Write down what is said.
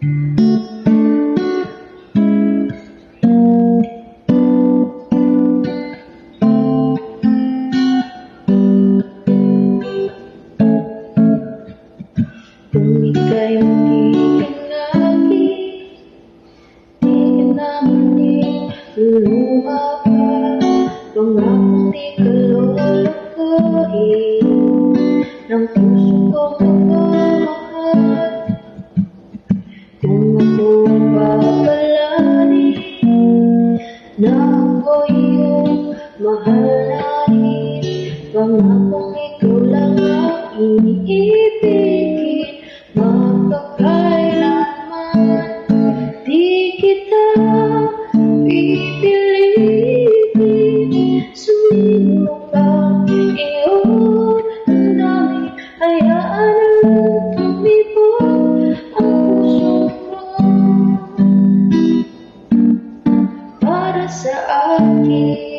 Kung ika'y makikinagi, di ka na muling luluha pa. Pangakong di ka lulukuhin ng puso kong magmamahal. Kung ako ang papalarin na ako iyong mahalin, pangakong ikaw lang ang iibigin. Magpakailanman di kita pipilitin. Sumilong ka iyong damdamin, hayaan ang tumibok ang puso mo para sa akin.